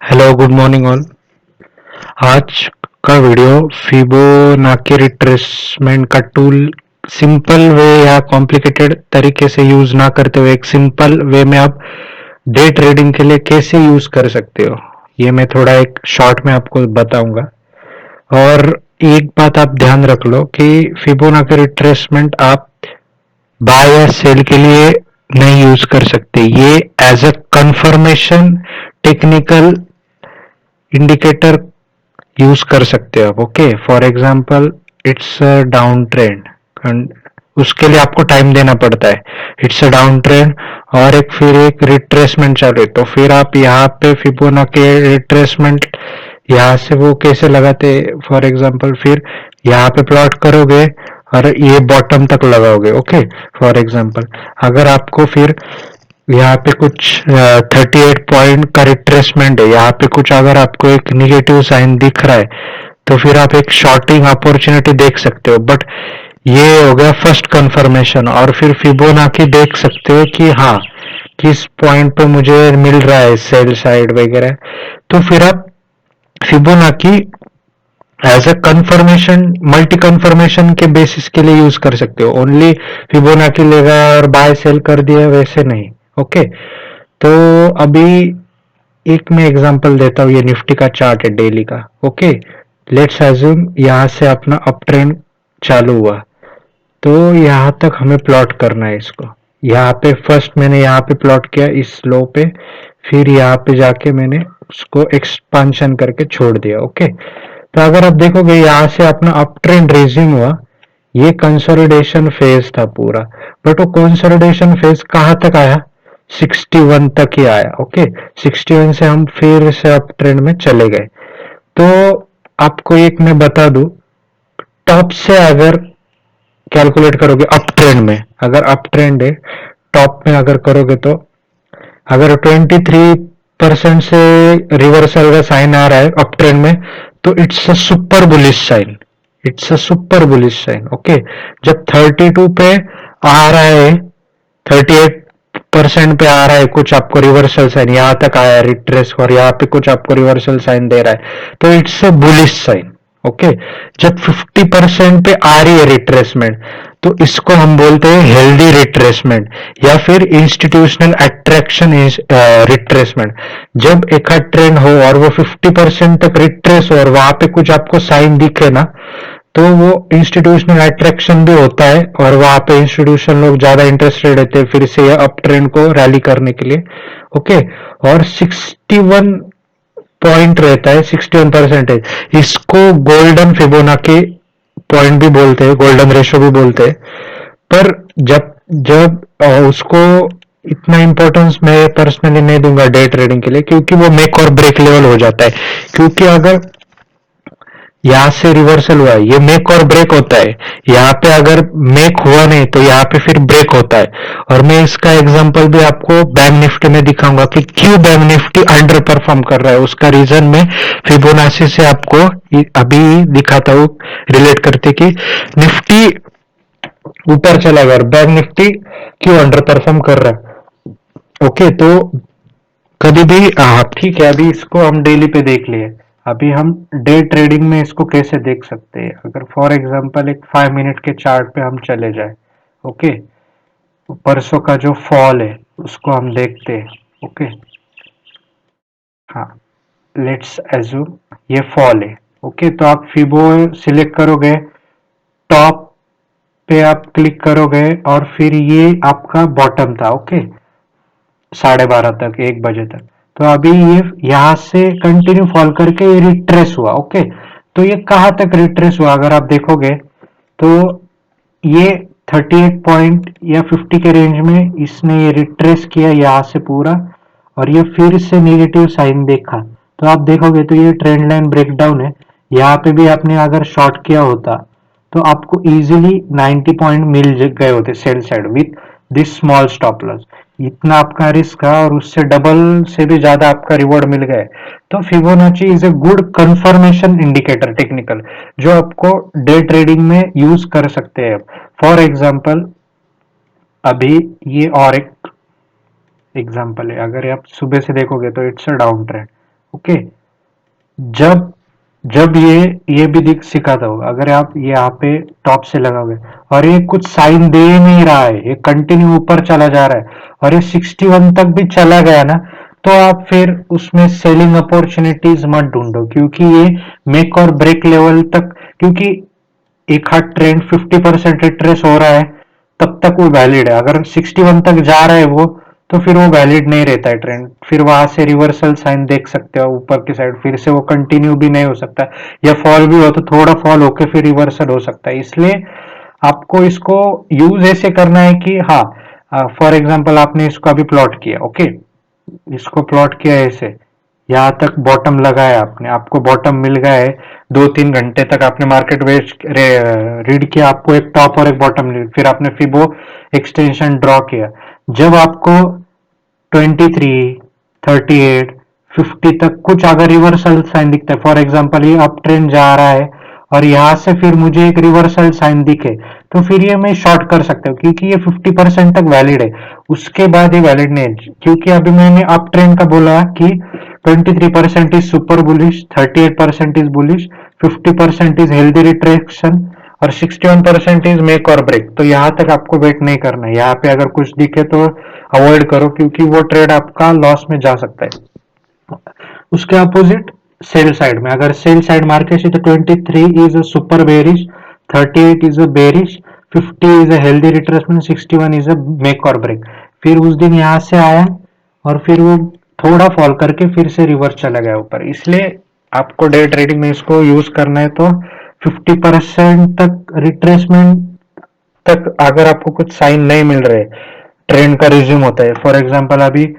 Hello good morning all. आज का video Fibonacci retracement का टूल सिंपल वे या कॉम्प्लिकेटेड तरीके से यूज ना करते हुए एक सिंपल वे में आप डे ट्रेडिंग के लिए कैसे यूज कर सकते हो, ये मैं थोड़ा एक शॉर्ट में आपको बताऊंगा। और एक बात आप ध्यान रख लो कि फिबोनाची रिट्रेसमेंट आप बाय या सेल के लिए नहीं यूज कर सकते, ये as a confirmation technical indicator use कर सकते हो आप। Okay, for example it's a down trend, उसके लिए आपको टाइम देना पड़ता है। इट्स अ डाउन ट्रेंड और एक फिर एक रिट्रेसमेंट चालू है, तो फिर आप यहाँ पे फिबोनाची रिट्रेसमेंट यहाँ से वो कैसे लगाते, फॉर एग्जाम्पल फिर यहाँ पे प्लॉट करोगे और ये बॉटम तक लगाओगे। ओके, फॉर एग्जाम्पल अगर आपको फिर यहाँ पे कुछ 38 पॉइंट का रिट्रेसमेंट है, यहाँ पे कुछ अगर आपको एक निगेटिव साइन दिख रहा है तो फिर आप एक शॉर्टिंग अपॉर्चुनिटी देख सकते हो। बट ये हो गया फर्स्ट कंफर्मेशन, और फिर फिबोनाची देख सकते हो कि हाँ किस पॉइंट पे मुझे मिल रहा है सेल साइड वगैरह। तो फिर आप Fibonacci as a confirmation multi confirmation के बेसिस के लिए यूज कर सकते हो। ओनली फिबोनाची लेगा और बाय सेल कर दिया वैसे नहीं। ओके, तो अभी एक मैं एग्जांपल देता हूँ, ये निफ्टी का चार्ट है डेली का। ओके, लेट्स अज्यूम यहाँ से अपना अप ट्रेंड चालू हुआ, तो यहाँ तक हमें प्लॉट करना है इसको। यहाँ पे फर्स्ट मैंने यहाँ पे प्लॉट किया इस लो पे, फिर यहाँ पे जाके मैंने उसको एक्सपांशन करके छोड़ दिया। ओके, तो अगर आप देखोगे यहाँ से अपना अप ट्रेंड रेज्यूम हुआ, ये कंसोलिडेशन फेज था पूरा। बट वो कंसोलिडेशन फेज कहाँ तक आया, 61 तक ही आया। ओके, 61 से हम फिर से अप ट्रेंड में चले गए। तो आपको एक मैं बता दूं, टॉप से अगर कैलकुलेट करोगे अप ट्रेंड में, अगर अप ट्रेंड है टॉप में अगर करोगे, तो अगर 23% से रिवर्सल का साइन आ रहा है अप ट्रेंड में, तो it's a super bullish sign. It's a super bullish sign. Okay, जब 32 पे आ रहा है, 38% पे आ रहा है कुछ आपको रिवर्सल साइन, यहां तक आया रिट्रेस और यहाँ पे कुछ आपको रिवर्सल साइन दे रहा है, तो it's a bullish sign. Okay, जब 50% पे आ रही है रिट्रेसमेंट, तो इसको हम बोलते हैं हेल्दी रिट्रेसमेंट या फिर इंस्टीट्यूशनल अट्रैक्शन रिट्रेसमेंट। जब एक ट्रेंड हो और वो 50% तक रिट्रेस हो और वहां पे कुछ आपको साइन दिखे ना, तो वो इंस्टीट्यूशनल अट्रैक्शन भी होता है और वहां पे इंस्टीट्यूशन लोग ज्यादा इंटरेस्टेड रहते हैं फिर से अप ट्रेंड को रैली करने के लिए। ओके, और 61 पॉइंट रहता है, 61% इसको गोल्डन फिबोनाची पॉइंट भी बोलते हैं, गोल्डन रेशो भी बोलते हैं। पर जब जब उसको इतना इंपॉर्टेंस मैं पर्सनली नहीं दूंगा डे ट्रेडिंग के लिए, क्योंकि वो मेक और ब्रेक लेवल हो जाता है। क्योंकि अगर यहाँ से रिवर्सल हुआ है, ये मेक और ब्रेक होता है। यहाँ पे अगर मेक हुआ नहीं तो यहाँ पे फिर ब्रेक होता है। और मैं इसका एग्जांपल भी आपको बैंक निफ्टी में दिखाऊंगा कि क्यों बैंक निफ्टी अंडर परफॉर्म कर रहा है। उसका रीजन मैं फिबोनाची से आपको अभी दिखाता हूँ, रिलेट करते कि निफ्टी ऊपर चला गया और बैंक निफ्टी क्यों अंडर परफॉर्म कर रहा है। ओके, तो कभी भी ठीक है, अभी इसको हम डेली पे देख लिए। अभी हम डे ट्रेडिंग में इसको कैसे देख सकते हैं, अगर फॉर एग्जांपल एक 5 मिनट के चार्ट पे हम चले जाए। ओके, परसों का जो फॉल है उसको हम देखते हैं। ओके, हाँ, लेट्स एज्यूम ये फॉल है। ओके, तो आप फिबो सिलेक्ट करोगे, टॉप पे आप क्लिक करोगे और फिर ये आपका बॉटम था। ओके, 12:30 तक, 1 बजे तक। तो अभी ये यहां से कंटिन्यू फॉल करके ये रिट्रेस हुआ। ओके, तो ये कहां तक रिट्रेस हुआ अगर आप देखोगे, तो ये 38 पॉइंट या 50 के रेंज में इसने ये रिट्रेस किया यहां से पूरा, और ये फिर से नेगेटिव साइन देखा। तो आप देखोगे तो ये ट्रेंड लाइन ब्रेकडाउन है। यहाँ पे भी आपने अगर शॉर्ट किया होता तो आपको इजीली 90 पॉइंट मिल गए होते sell side with this small stop loss. इतना आपका रिस्क है और उससे डबल से भी ज्यादा आपका रिवॉर्ड मिल गया है। तो Fibonacci is a good confirmation indicator technical, जो आपको डे ट्रेडिंग में यूज कर सकते हैं। फॉर एग्जांपल अभी ये और एक एग्जांपल है, अगर आप सुबह से देखोगे तो it's a down trend. Okay. जब जब ये भी दिख सिखाता होगा, अगर आप ये यहाँ पे टॉप से लगाओगे और ये कुछ साइन दे नहीं रहा है, ये कंटिन्यू ऊपर चला जा रहा है और ये 61 तक भी चला गया ना, तो आप फिर उसमें सेलिंग अपॉर्चुनिटीज मत ढूंढो, क्योंकि ये मेक और ब्रेक लेवल तक, क्योंकि एक हाथ ट्रेंड 50% रिट्रेस हो रहा है तब तक वो वैलिड है। अगर 61 तक जा रहा है वो, तो फिर वो वैलिड नहीं रहता है ट्रेंड, फिर वहां से रिवर्सल साइन देख सकते हो ऊपर की साइड, फिर से वो कंटिन्यू भी नहीं हो सकता, या फॉल भी हो तो थोड़ा फॉल होके फिर रिवर्सल हो सकता है। इसलिए आपको इसको यूज ऐसे करना है कि हाँ, फॉर एग्जाम्पल आपने इसको अभी प्लॉट किया, ओके, इसको प्लॉट किया ऐसे, यहाँ तक बॉटम लगाया आपने, आपको बॉटम मिल गया है, 2-3 घंटे तक आपने मार्केट वेस्ट रीड किया, आपको एक टॉप और एक बॉटम मिली, फिर आपने फिबो एक्सटेंशन ड्रॉ किया। जब आपको 23, 38, 50 तक कुछ अगर रिवर्सल साइन दिखता है, फॉर एग्जांपल ये अप ट्रेंड जा रहा है और यहां से फिर मुझे एक रिवर्सल साइन दिखे, तो फिर ये मैं शॉर्ट कर सकता हूँ, क्योंकि ये 50% तक वैलिड है, उसके बाद ये वैलिड नहीं है। क्योंकि अभी मैंने अप ट्रेंड का बोला कि 23% is super bullish, 38% is bullish, 50% is healthy retraction और 61% इज मेक और ब्रेक। तो यहाँ तक आपको वेट नहीं करना है, यहाँ पे अगर कुछ दिखे तो अवॉइड करो, क्योंकि वो ट्रेड आपका लॉस में जा सकता है। उसके अपोजिट सेल साइड में, अगर सेल साइड मार्केट है तो 23 is a super bearish, 38 is a bearish, 50 is a healthy retracement, 61 is a make और ब्रेक। फिर उस दिन यहाँ से आया और फिर वो थोड़ा फॉल करके फिर से रिवर्स चला गया ऊपर, इसलिए आपको डे ट्रेडिंग में इसको यूज करना है। तो 50% तक रिट्रेसमेंट तक अगर आपको कुछ साइन नहीं मिल रहे, ट्रेंड का रिज्यूम होता है, फॉर एग्जांपल अभी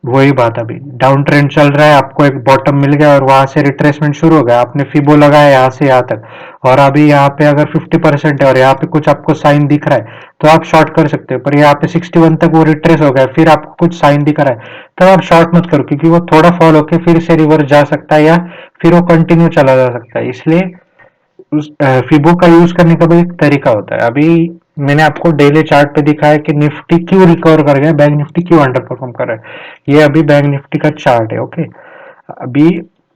वही बात, अभी डाउन ट्रेंड चल रहा है, आपको एक बॉटम मिल गया और वहां से रिट्रेसमेंट शुरू हो गया, आपने फिबो लगाया यहाँ से यहाँ तक, और अभी यहाँ पे अगर 50% है और यहाँ पे कुछ आपको साइन दिख रहा है, तो आप शॉर्ट कर सकते हो। पर यहाँ पे 61 तक वो रिट्रेस हो गया, फिर आपको कुछ साइन दिख रहा है, तो आप शॉर्ट मत करो, क्योंकि वो थोड़ा फॉल होके फिर से रिवर्स जा सकता है, या फिर वो कंटिन्यू चला जा सकता है। इसलिए उस फिबो का यूज करने का भी एक तरीका होता है। अभी मैंने आपको डेली चार्ट पे दिखाया कि निफ्टी क्यों रिकवर कर गया, बैंक निफ्टी क्यों अंडर परफॉर्म कर रहा है, ये अभी बैंक निफ्टी का चार्ट है, ओके। अभी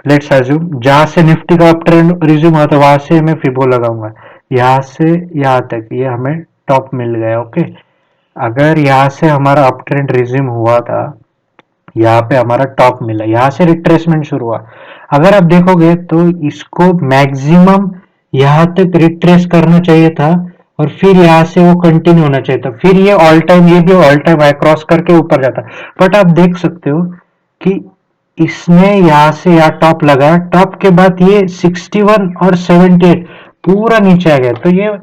लेट्स अज्यूम जहां से निफ्टी का अप ट्रेंड रिज्यूम हुआ था वहां से मैं फिबो लगाऊंगा, यहाँ से यहाँ तक ये हमें टॉप मिल गया, ओके। अगर यहाँ से हमारा अप ट्रेंड रिज्यूम हुआ था, यहाँ पे हमारा टॉप मिला, यहाँ से रिट्रेसमेंट शुरू हुआ, अगर आप देखोगे तो इसको मैक्सिमम यहाँ तक रिट्रेस करना चाहिए था और फिर यहाँ से वो कंटिन्यू होना चाहिए था, फिर ये ऑल टाइम, ये भी ऑल टाइम हाई क्रॉस करके ऊपर जाता। बट आप देख सकते हो कि इसने यहाँ से यहाँ टॉप लगाया, टॉप के बाद ये 61 और 78 पूरा नीचे आ गया, तो ये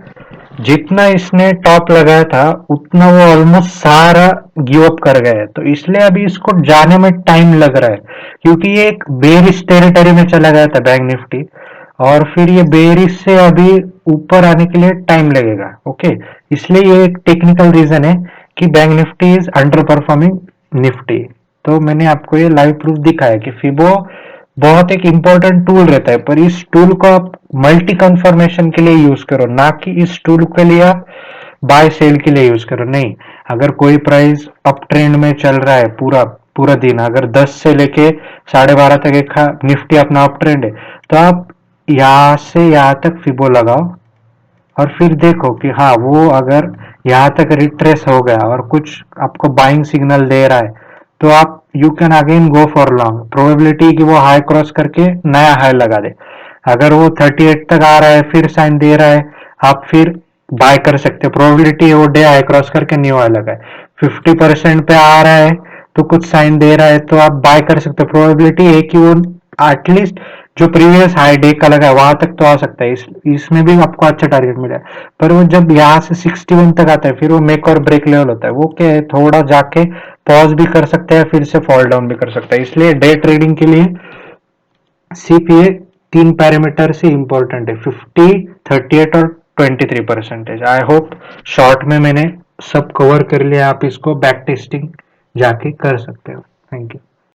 जितना इसने टॉप लगाया था उतना वो ऑलमोस्ट सारा गिव अप कर गया है, तो इसलिए अभी इसको जाने में टाइम लग रहा है, क्योंकि ये एक बेरिश टेरिटरी में चला गया था बैंक निफ्टी, और फिर ये बेरिश से अभी ऊपर आने के लिए टाइम लगेगा, ओके। इसलिए ये एक टेक्निकल रीजन है कि bank Nifty is under performing Nifty. तो मैंने आपको ये लाइव प्रूफ दिखाया कि फिबो बहुत एक इंपॉर्टेंट टूल रहता है, पर इस टूल को आप मल्टी कंफर्मेशन के लिए यूज करो, ना कि इस टूल के लिए आप बाय सेल के लिए यूज करो, नहीं। अगर कोई प्राइस अप ट्रेंड में चल रहा है पूरा पूरा दिन, अगर 10 से लेके 12:30 तक एक निफ्टी अपना अप ट्रेंड है, तो आप यहाँ से यहाँ तक फिबो लगाओ और फिर देखो कि हाँ, वो अगर यहाँ तक रिट्रेस हो गया और कुछ आपको बाइंग सिग्नल दे रहा है, तो आप you can again go for long, probability कि वो हाई क्रॉस करके नया हाई लगा दे। अगर वो 38 तक आ रहा है फिर साइन दे रहा है, आप फिर बाय कर सकते हो, प्रोबेबिलिटी है वो डे हाई क्रॉस करके न्यू हाई लगाए। 50% पे आ रहा है तो कुछ साइन दे रहा है तो आप बाय कर सकते हो, प्रोबेबिलिटी है कि वो एटलीस्ट जो प्रीवियस हाई डे का लगा है वहां तक तो आ सकता है, इसमें भी आपको अच्छा टारगेट मिला है। पर वो जब यहाँ से 61 तक आता है फिर वो मेक और ब्रेक लेवल होता है, वो क्या है, थोड़ा जाके पॉज भी कर सकता है फिर से फॉल डाउन भी कर सकता है। इसलिए डे ट्रेडिंग के लिए सिर्फ ये 3 पैरामीटर से इंपॉर्टेंट है, 50, 38 और 23%। आई होप शॉर्ट में मैंने सब कवर कर लिया, आप इसको बैक टेस्टिंग जाके कर सकते हो। Thank you.